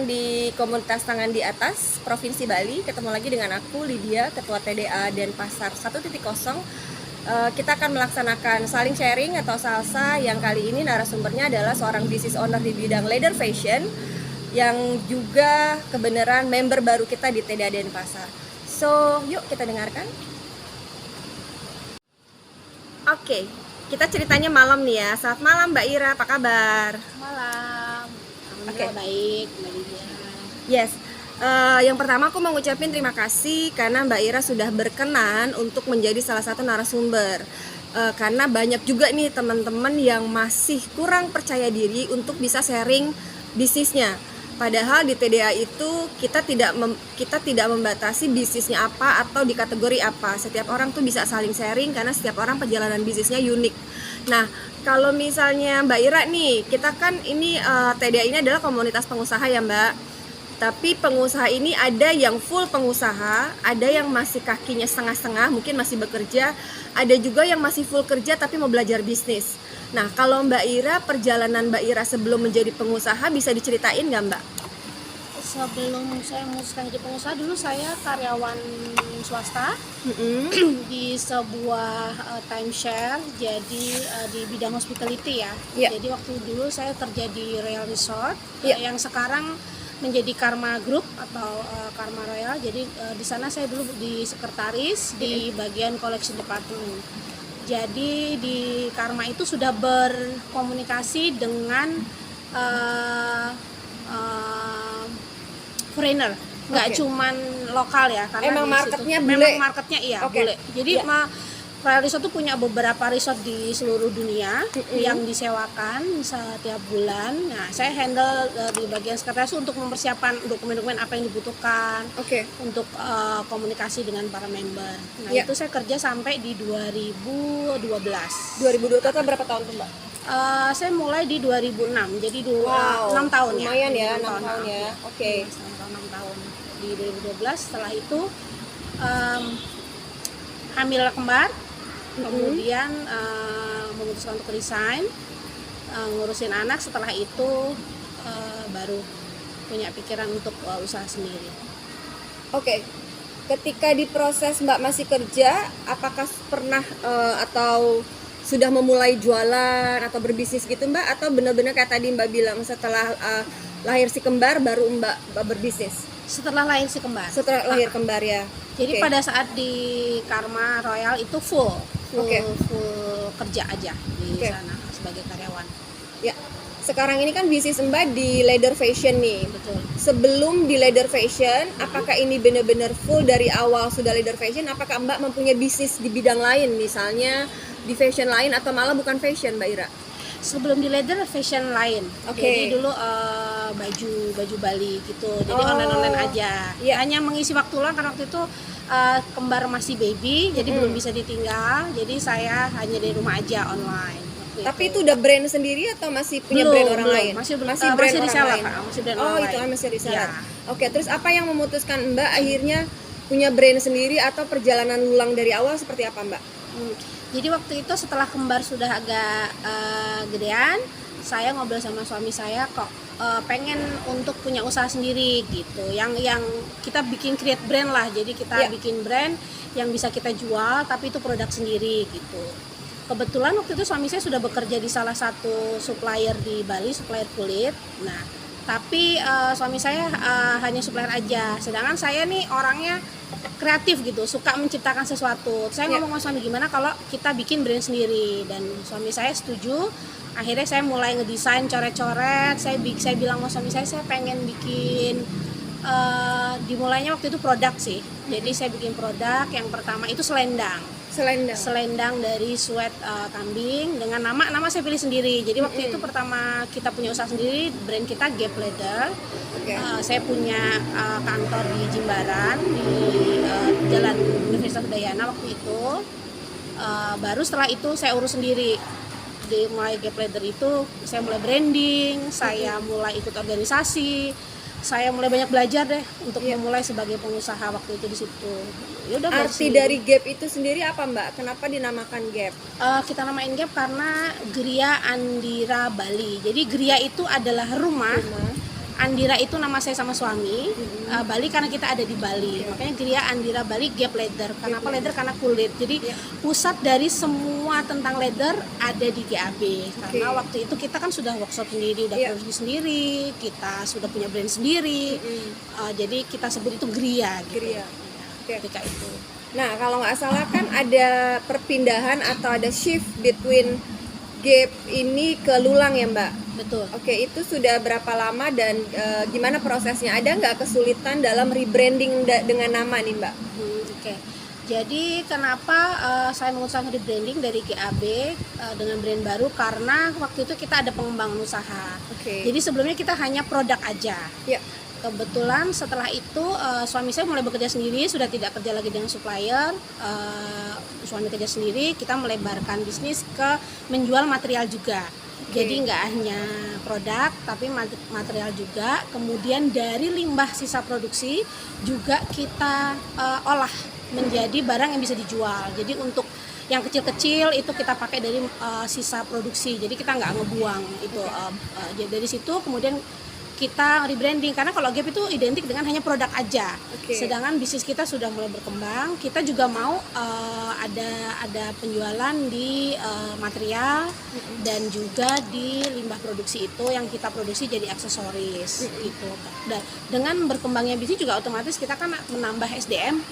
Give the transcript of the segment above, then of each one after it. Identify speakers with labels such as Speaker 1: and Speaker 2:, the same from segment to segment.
Speaker 1: teman-teman di komunitas Tangan di Atas Provinsi Bali. Ketemu lagi dengan aku Lydia, Ketua TDA Denpasar 1.0. Kita akan melaksanakan saling sharing atau salsa yang kali ini narasumbernya adalah seorang business owner di bidang leather fashion yang juga kebenaran member baru kita di TDA Denpasar. So, yuk kita dengarkan. Oke, kita ceritanya malam nih ya. Selamat malam Mbak Ira, apa kabar?
Speaker 2: Malam. Alhamdulillah baik, Mbak Lydia.
Speaker 1: Yes. Yang pertama aku mau ngucapin terima kasih karena Mbak Ira sudah berkenan untuk menjadi salah satu narasumber. Karena banyak juga nih teman-teman yang masih kurang percaya diri untuk bisa sharing bisnisnya. Padahal di TDA itu kita tidak membatasi bisnisnya apa atau di kategori apa. Setiap orang tuh bisa saling sharing karena setiap orang perjalanan bisnisnya unik. Nah, kalau misalnya Mbak Ira nih, kita kan ini TDA ini adalah komunitas pengusaha ya Mbak. Tapi pengusaha ini ada yang full pengusaha, ada yang masih kakinya setengah-setengah, mungkin masih bekerja, ada juga yang masih full kerja tapi mau belajar bisnis. Nah, kalau Mbak Ira, perjalanan Mbak Ira sebelum menjadi pengusaha bisa diceritain nggak Mbak?
Speaker 2: Sebelum saya memutuskan jadi pengusaha, dulu saya karyawan swasta di sebuah timeshare, jadi di bidang hospitality ya. Jadi waktu dulu saya kerja di Royal Resort, yang sekarang menjadi Karma Group atau Karma Royal. Jadi di sana saya dulu di sekretaris di bagian collection department. Jadi di Karma itu sudah berkomunikasi dengan foreigner, nggak cuman lokal ya, karena
Speaker 1: emang marketnya bule.
Speaker 2: Memang marketnya bule. Jadi Royal Resort tuh punya beberapa resort di seluruh dunia yang disewakan setiap bulan. Nah, saya handle di bagian sekretaris untuk mempersiapkan dokumen-dokumen apa yang dibutuhkan untuk komunikasi dengan para member. Nah, itu saya kerja sampai di 2012.
Speaker 1: 2012 itu berapa tahun tuh Mbak?
Speaker 2: Saya mulai di 2006, jadi 6 tahun ya.
Speaker 1: Lumayan ya, 6 tahun ya.
Speaker 2: 6 tahun di 2012. Setelah itu hamil kembar, kemudian memutuskan untuk resign, ngurusin anak. Setelah itu baru punya pikiran untuk usaha sendiri.
Speaker 1: Ketika di proses Mbak masih kerja, apakah pernah atau sudah memulai jualan atau berbisnis gitu Mbak? Atau benar-benar kayak tadi Mbak bilang setelah lahir si kembar baru Mbak berbisnis?
Speaker 2: Setelah lahir si kembar.
Speaker 1: Setelah lahir kembar ya.
Speaker 2: Jadi pada saat di Karma Royal itu full kerja aja di sana sebagai karyawan. Ya.
Speaker 1: Sekarang ini kan bisnis Mbak di leather fashion nih.
Speaker 2: Betul.
Speaker 1: Sebelum di leather fashion, apakah ini benar-benar full dari awal sudah leather fashion? Apakah Mbak mempunyai bisnis di bidang lain, misalnya di fashion lain atau malah bukan fashion Mbak Ira?
Speaker 2: Sebelum di leather fashion lain. Jadi dulu baju Bali gitu. Jadi online aja. Hanya mengisi waktu luang karena waktu itu kembar masih baby, jadi belum bisa ditinggal. Jadi saya hanya dari rumah aja online.
Speaker 1: Tapi itu udah brand sendiri atau masih punya brand orang lain?
Speaker 2: Masih brand
Speaker 1: orang
Speaker 2: reseller,
Speaker 1: lain.
Speaker 2: Masih brand orang lain.
Speaker 1: Itu kan masih reseller. Terus apa yang memutuskan Mbak akhirnya punya brand sendiri atau perjalanan ulang dari awal seperti apa Mbak?
Speaker 2: Jadi waktu itu setelah kembar sudah agak gedean, saya ngobrol sama suami saya kok pengen untuk punya usaha sendiri gitu. Yang kita bikin create brand lah. Jadi kita bikin brand yang bisa kita jual tapi itu produk sendiri gitu. Kebetulan waktu itu suami saya sudah bekerja di salah satu supplier di Bali, supplier kulit. Nah, tapi suami saya hanya supplier aja. Sedangkan saya nih orangnya kreatif gitu, suka menciptakan sesuatu. Saya ngomong sama suami gimana kalau kita bikin brand sendiri, dan suami saya setuju. Akhirnya saya mulai ngedesain coret-coret. Saya bilang sama suami saya pengen bikin dimulainya waktu itu produk sih. Jadi saya bikin produk yang pertama itu selendang dari sweat kambing dengan nama saya pilih sendiri. Jadi waktu itu pertama kita punya usaha sendiri, brand kita Gap Leather. Saya punya kantor di Jimbaran di Jalan Universitas Udayana waktu itu. Baru setelah itu saya urus sendiri. Di mulai Gap Leather itu saya mulai branding, saya mulai ikut organisasi, saya mulai banyak belajar deh untuk memulai sebagai pengusaha waktu itu di situ.
Speaker 1: Arti dari Gap itu sendiri apa Mbak? Kenapa dinamakan Gap?
Speaker 2: Kita namain Gap karena Gria Andira Bali. Jadi Gria itu adalah rumah. Andira itu nama saya sama suami, Bali karena kita ada di Bali, makanya Gria Andira Bali Gap Leather. Kenapa leather? Karena kulit. Jadi pusat dari semua tentang leather ada di GAB. Karena waktu itu kita kan sudah workshop sendiri, udah produksi sendiri, kita sudah punya brand sendiri. Jadi kita sebut itu Gria. Gitu.
Speaker 1: Gria.
Speaker 2: Ketika itu.
Speaker 1: Nah, kalau nggak salah kan ada perpindahan atau ada shift between Gap ini ke Lulang ya Mbak?
Speaker 2: Betul.
Speaker 1: Oke, itu sudah berapa lama dan gimana prosesnya? Ada nggak kesulitan dalam rebranding dengan nama nih Mbak?
Speaker 2: Oke. Jadi kenapa saya mengusahakan rebranding dari GAB dengan brand baru? Karena waktu itu kita ada pengembangan usaha. Jadi sebelumnya kita hanya produk aja. Kebetulan setelah itu suami saya mulai bekerja sendiri, sudah tidak kerja lagi dengan supplier. Suami kerja sendiri, kita melebarkan bisnis ke menjual material juga. Jadi nggak hanya produk, tapi material juga. Kemudian dari limbah sisa produksi juga kita olah menjadi barang yang bisa dijual. Jadi untuk yang kecil-kecil itu kita pakai dari sisa produksi. Jadi kita nggak ngebuang itu. Jadi dari situ kemudian kita rebranding, karena kalau Gap itu identik dengan hanya produk aja. Sedangkan bisnis kita sudah mulai berkembang, kita juga mau ada penjualan di material dan juga di limbah produksi itu yang kita produksi jadi aksesoris gitu. Dan dengan berkembangnya bisnis juga otomatis kita kan menambah SDM.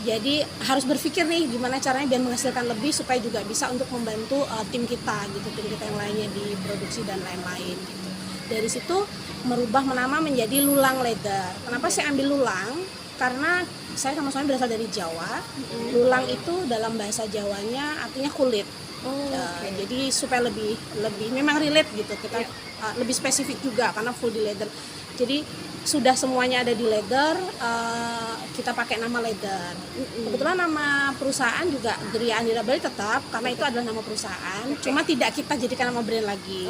Speaker 2: Jadi harus berpikir nih gimana caranya biar menghasilkan lebih supaya juga bisa untuk membantu tim kita gitu, tim kita yang lainnya di produksi dan lain-lain gitu. Dari situ merubah nama menjadi Lulang Leather. Kenapa saya ambil Lulang? Karena saya sama suami berasal dari Jawa. Lulang itu dalam bahasa Jawanya artinya kulit. Jadi supaya lebih memang relate gitu, kita lebih spesifik juga karena full di leather. Jadi sudah semuanya ada di leather, kita pakai nama leather. Kebetulan nama perusahaan juga Gria Andira Bali tetap, karena itu adalah nama perusahaan. Cuma tidak kita jadikan nama brand lagi.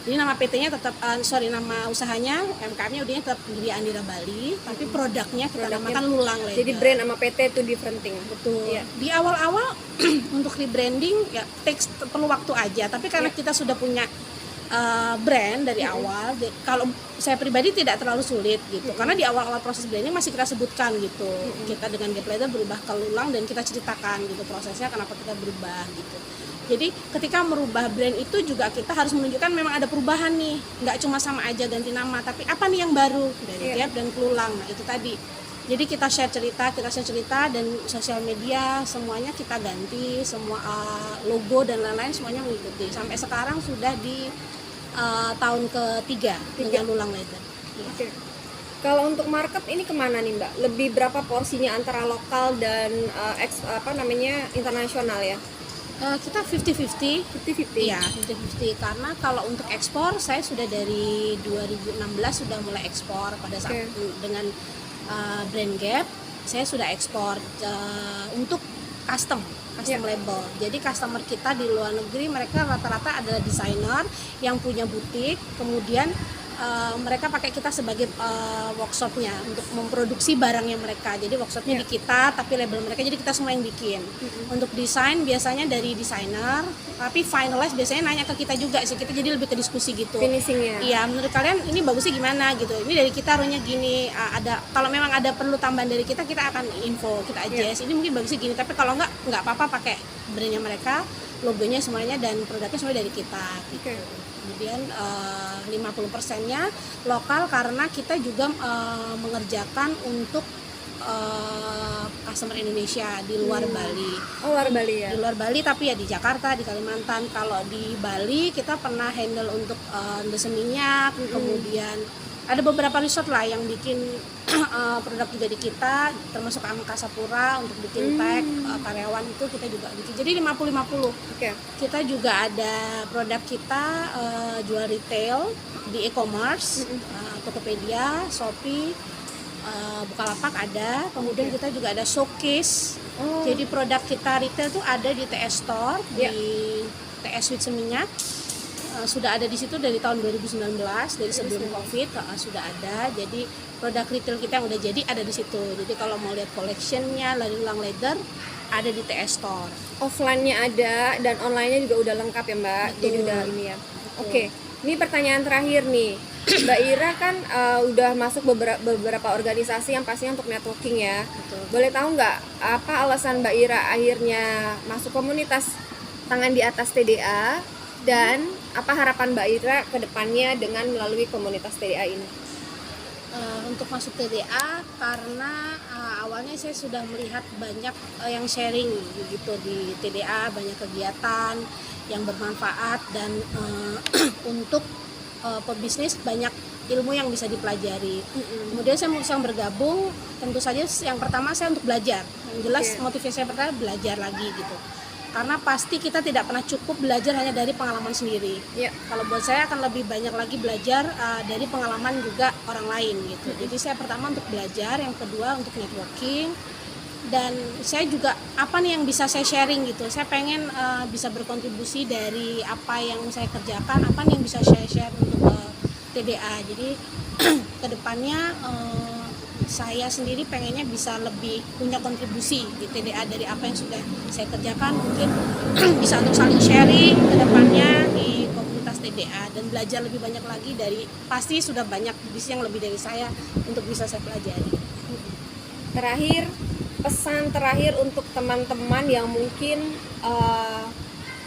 Speaker 2: Jadi nama PT-nya tetap, nama usahanya, MKM-nya udahnya tetap Gria Andira Bali, tapi produknya kita namakan Lulang Leather.
Speaker 1: Jadi brand sama PT itu different thing.
Speaker 2: Betul. Di awal-awal untuk rebranding ya perlu waktu aja, tapi karena kita sudah punya brand dari awal, kalau saya pribadi tidak terlalu sulit gitu, karena di awal-awal proses branding masih kita sebutkan gitu, kita dengan Gap Leather berubah ke Lulang dan kita ceritakan gitu prosesnya kenapa kita berubah gitu. Jadi ketika merubah brand itu juga kita harus menunjukkan memang ada perubahan nih, nggak cuma sama aja ganti nama, tapi apa nih yang baru dari Gap dan ke Lulang. Nah itu tadi. Jadi kita share cerita dan sosial media semuanya kita ganti, semua logo dan lain-lain semuanya mengikuti. Sampai sekarang sudah di tahun ketiga dengan Lulang Leather.
Speaker 1: Kalau untuk market ini kemana nih Mbak? Lebih berapa porsinya antara lokal dan internasional ya?
Speaker 2: Kita 50-50. Iya, 50-50. Karena kalau untuk ekspor saya sudah dari 2016 sudah mulai ekspor pada saat dengan brand Gap. Saya sudah ekspor untuk custom label. Jadi customer kita di luar negeri mereka rata-rata adalah desainer yang punya butik, kemudian mereka pakai kita sebagai workshopnya untuk memproduksi barangnya mereka. Jadi workshopnya di kita, tapi label mereka jadi kita semua yang bikin. Untuk desain biasanya dari desainer, tapi finalize biasanya nanya ke kita juga sih. Kita jadi lebih ke diskusi gitu.
Speaker 1: Finishingnya.
Speaker 2: Iya, menurut kalian ini bagusnya gimana gitu. Ini dari kita harusnya gini. Kalau memang ada perlu tambahan dari kita akan info, kita adjust. Ini mungkin bagusnya gini, tapi kalau nggak apa-apa pakai brandnya mereka, logonya semuanya dan produknya semua dari kita. Gitu. Kemudian 50%-nya lokal karena kita juga mengerjakan untuk customer Indonesia di luar Bali.
Speaker 1: Oh, luar Bali ya?
Speaker 2: Di luar Bali, tapi ya di Jakarta, di Kalimantan. Kalau di Bali kita pernah handle untuk Desa Minyak, kemudian ada beberapa resort lah yang bikin produk juga di kita, termasuk Angkasa Pura untuk bikin tag karyawan itu kita juga bikin. Jadi 50-50. Kita juga ada produk kita jual retail di e-commerce, Tokopedia, Shopee, Bukalapak ada. Kemudian kita juga ada showcase. Jadi produk kita retail tuh ada di TS Store, di TS Suite Seminyak. Sudah ada di situ dari tahun 2019, dari sebelum Covid sudah ada. Jadi produk retail kita yang udah jadi ada di situ. Jadi kalau mau lihat collectionnya dari Lulang Leather ada di TS Store.
Speaker 1: Offline-nya ada dan online-nya juga udah lengkap ya Mbak.
Speaker 2: Betul.
Speaker 1: Jadi udah ini ya. Oke. Ini pertanyaan terakhir nih. Mbak Ira kan udah masuk beberapa organisasi yang pastinya untuk networking ya.
Speaker 2: Betul.
Speaker 1: Boleh tahu nggak apa alasan Mbak Ira akhirnya masuk komunitas Tangan di Atas TDA, dan apa harapan Mbak Ira ke depannya dengan melalui komunitas TDA ini?
Speaker 2: Untuk masuk TDA karena awalnya saya sudah melihat banyak yang sharing gitu di TDA, banyak kegiatan yang bermanfaat dan untuk pebisnis banyak ilmu yang bisa dipelajari. Kemudian saya memutuskan bergabung, tentu saja yang pertama saya untuk belajar. Yang jelas motivasi saya pertama belajar lagi gitu. Karena pasti kita tidak pernah cukup belajar hanya dari pengalaman sendiri. Kalau buat saya akan lebih banyak lagi belajar dari pengalaman juga orang lain gitu. Jadi saya pertama untuk belajar, yang kedua untuk networking, dan saya juga apa nih yang bisa saya sharing gitu. Saya pengen bisa berkontribusi dari apa yang saya kerjakan, apa nih yang bisa saya share untuk TDA. Jadi kedepannya saya sendiri pengennya bisa lebih punya kontribusi di TDA dari apa yang sudah saya kerjakan, mungkin bisa untuk saling sharing ke depannya di komunitas TDA dan belajar lebih banyak lagi dari, pasti sudah banyak bisnis yang lebih dari saya untuk bisa saya pelajari.
Speaker 1: Terakhir, pesan terakhir untuk teman-teman yang mungkin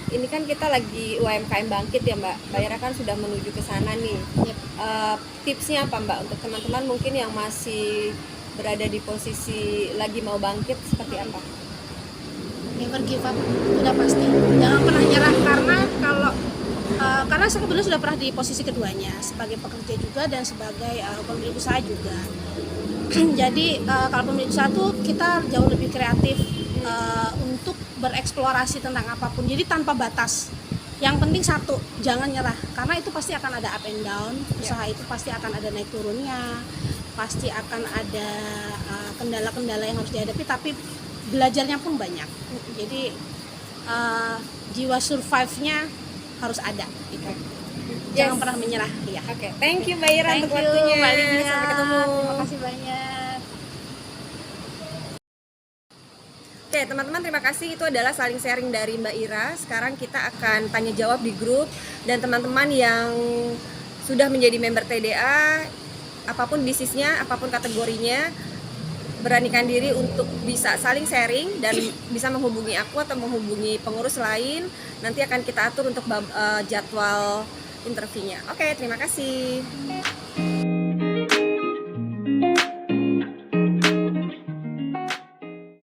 Speaker 1: ini kan kita lagi UMKM bangkit ya Mbak Ira kan sudah menuju ke sana nih. Tipsnya apa Mbak untuk teman-teman mungkin yang masih berada di posisi lagi mau bangkit, seperti apa?
Speaker 2: Never give up, udah pasti. Jangan pernah nyerah, karena saya kebetulan sudah pernah di posisi keduanya, sebagai pekerja juga dan sebagai pemilik usaha juga. Jadi kalau pemilik usaha tuh kita jauh lebih kreatif untuk bereksplorasi tentang apapun, jadi tanpa batas. Yang penting satu, jangan nyerah, karena itu pasti akan ada up and down. Usaha itu pasti akan ada naik turunnya, pasti akan ada kendala-kendala yang harus dihadapi, tapi belajarnya pun banyak. Jadi jiwa survive-nya harus ada gitu. Jangan pernah menyerah ya.
Speaker 1: Thank you Mbak Ira untuk waktunya. Sampai ketemu.
Speaker 2: Terima kasih banyak.
Speaker 1: Teman-teman, terima kasih. Itu adalah saling sharing dari Mbak Ira. Sekarang kita akan tanya jawab di grup, dan teman-teman yang sudah menjadi member TDA, apapun bisnisnya, apapun kategorinya, beranikan diri untuk bisa saling sharing dan bisa menghubungi aku atau menghubungi pengurus lain. Nanti akan kita atur untuk jadwal interviewnya. Terima kasih.